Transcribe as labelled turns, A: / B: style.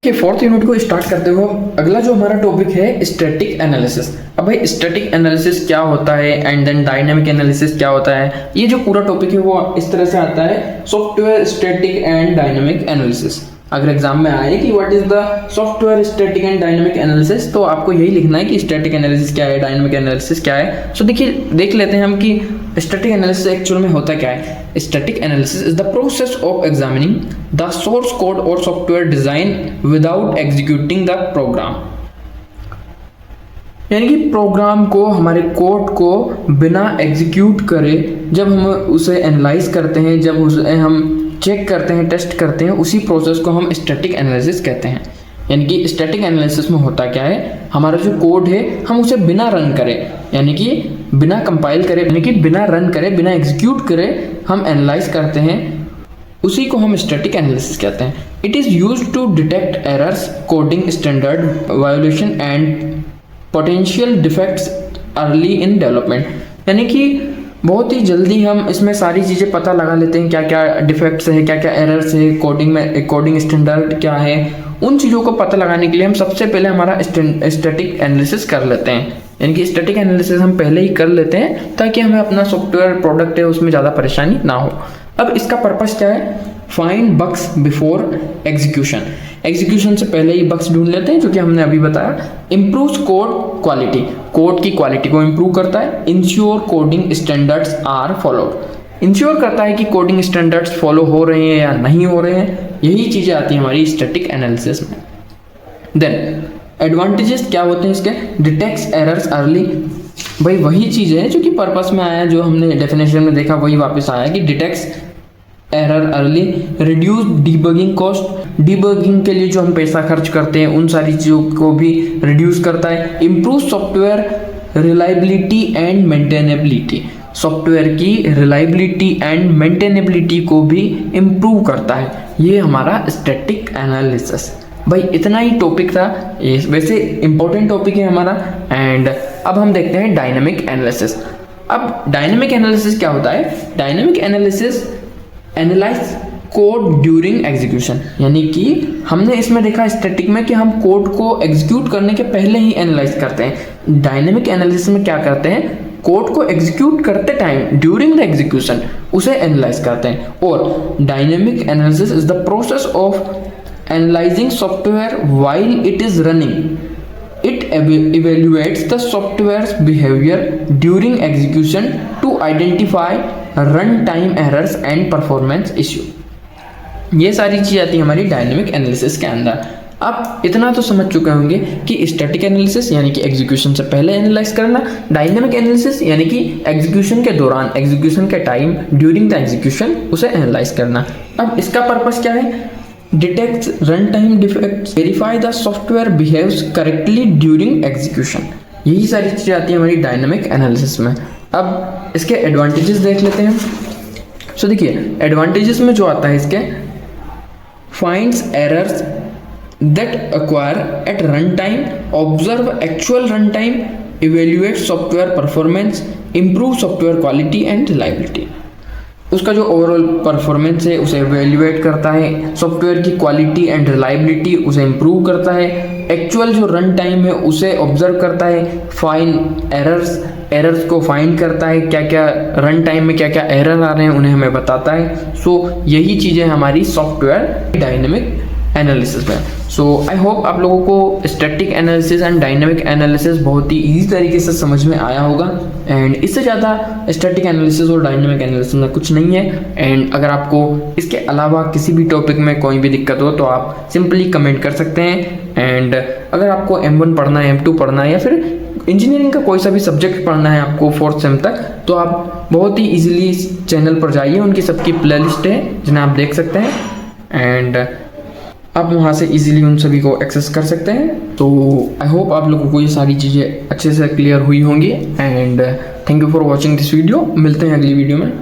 A: कि fourth unit को start करते हुए अगला जो हमारा टॉपिक है स्टैटिक एनालिसिस। अब भाई स्टैटिक एनालिसिस क्या होता है एंड देन डायनामिक एनालिसिस क्या होता है, ये जो पूरा टॉपिक है वो इस तरह से आता है, software static and dynamic analysis. अगर एग्जाम में आए कि what is the software static and dynamic analysis, तो आपको यही लिखना है कि स्टैटिक एनालिसिस क्या है, डायनामिक एनालिसिस क्या है। सो देखिए, देख लेते हैं हम कि स्टैटिक एनालिसिस एक्चुअल में होता क्या है। Static analysis is the process of examining the source code और software design without executing the program. यानी कि प्रोग्राम को, हमारे कोड को बिना एग्जीक्यूट करे जब हम उसे एनालाइज करते हैं, जब उसे हम चेक करते हैं, टेस्ट करते हैं, उसी प्रोसेस को हम स्टैटिक एनालिसिस कहते हैं। यानी कि स्टैटिक एनालिसिस में होता क्या है, हमारा जो कोड है हम उसे बिना रन करें, यानी कि बिना कंपाइल करें, यानी कि बिना रन करें, बिना एग्जीक्यूट करें हम एनालाइज करते हैं, उसी को हम स्टैटिक एनालिसिस कहते हैं। It is used to detect errors, coding standard violation and potential defects early in development. यानी कि बहुत ही जल्दी हम इसमें सारी चीज़ें पता लगा लेते हैं, क्या क्या डिफेक्ट्स है, क्या क्या एरर्स है, कोडिंग में कोडिंग स्टैंडर्ड क्या है। उन चीज़ों को पता लगाने के लिए हम सबसे पहले हमारा स्टैटिक एनालिसिस कर लेते हैं। यानी कि स्टैटिक एनालिसिस हम पहले ही कर लेते हैं ताकि हमें अपना सॉफ्टवेयर प्रोडक्ट है उसमें ज़्यादा परेशानी ना हो। अब इसका पर्पस क्या है, find bugs before execution. Execution से पहले ही बग्स ढूंढ लेते हैं, जो कि हमने अभी बताया। इम्प्रूव्स कोड क्वालिटी, कोड की क्वालिटी को इम्प्रूव करता है। Ensure coding standards are followed, ensure करता है कि कोडिंग स्टैंडर्ड्स फॉलो हो रहे हैं या नहीं हो रहे हैं। यही चीज़ें आती हैं हमारी स्टैटिक एनालिसिस में। देन एडवांटेजेस क्या होते हैं इसके, डिटेक्ट्स एरर्स अर्ली। भाई वही चीज़ है जो कि पर्पस में आया, जो हमने डेफिनेशन में देखा वही वापस आया कि detects error early, reduce debugging cost, debugging के लिए जो हम पैसा खर्च करते हैं उन सारी चीज़ों को भी रिड्यूस करता है। Improve software reliability and maintainability, software की रिलायबिलिटी एंड मेंटेनेबिलिटी को भी इम्प्रूव करता है। ये हमारा स्टैटिक एनालिसिस। भाई इतना ही टॉपिक था, ये वैसे इंपॉर्टेंट टॉपिक है हमारा। एंड अब हम देखते हैं डायनामिक एनालिसिस। अब डायनामिक एनालिसिस क्या होता है, dynamic analysis analyse code during execution. यानी कि हमने इसमें देखा स्टैटिक में कि हम कोड को एग्जीक्यूट करने के पहले ही एनालाइज करते हैं। डायनामिक एनालिसिस में क्या करते हैं, कोड को एग्जीक्यूट करते टाइम ड्यूरिंग द एग्जीक्यूशन उसे एनालाइज करते हैं। और dynamic analysis is the process of analysing software while it is running. It evaluates the software's behavior during execution to identify runtime errors and performance issue। ये सारी चीज़ आती है हमारी dynamic analysis के अंदर। आप इतना तो समझ चुके होंगे कि स्टैटिक एनालिसिस यानी कि एग्जीक्यूशन से पहले एनालाइज करना, डायनेमिक एनालिसिस यानी कि एग्जीक्यूशन के दौरान, एग्जीक्यूशन के टाइम, ड्यूरिंग द एग्जीक्यूशन उसे एनालाइज करना। अब इसका पर्पस क्या है, detects runtime defects, verify the software behaves correctly during execution। यही सारी चीज़ें आती हैं हमारी डायनामिक एनालिसिस में। अब इसके एडवांटेजेस देख लेते हैं। सो देखिए, एडवांटेजेस में जो आता है इसके, finds errors that occur at runtime, observe actual runtime, evaluate software performance, improve software quality and reliability। उसका जो ओवरऑल परफॉर्मेंस है उसे एवेल्युएट करता है, सॉफ्टवेयर की क्वालिटी एंड रिलायबिलिटी उसे इम्प्रूव करता है, एक्चुअल जो रन टाइम है उसे ऑब्जर्व करता है, फाइंड एरर्स को फाइंड करता है, क्या क्या रन टाइम में क्या क्या एरर आ रहे हैं उन्हें हमें बताता है। सो यही चीज़ें हमारी सॉफ्टवेयर डायनेमिक एनालिसिस में। सो आई होप आप लोगों को static analysis and dynamic analysis बहुत ही ईजी तरीके से समझ में आया होगा। एंड इससे ज़्यादा स्टैटिक एनालिसिस और डायनेमिक एनालिसिस में कुछ नहीं है। एंड अगर आपको इसके अलावा किसी भी टॉपिक में कोई भी दिक्कत हो तो आप सिंपली कमेंट कर सकते हैं। एंड अगर आपको M1 पढ़ना है, M2 पढ़ना है, या फिर इंजीनियरिंग का कोई सा भी सब्जेक्ट पढ़ना है आपको 4th सेम तक, तो आप बहुत ही ईजिली इस चैनल पर जाइए, उनकी सबकी प्लेलिस्ट है जिन्हें आप देख सकते हैं। एंड आप वहाँ से इजीली उन सभी को एक्सेस कर सकते हैं। तो आई होप आप लोगों को ये सारी चीज़ें अच्छे से क्लियर हुई होंगी। And thank you for watching this video. मिलते हैं अगली वीडियो में।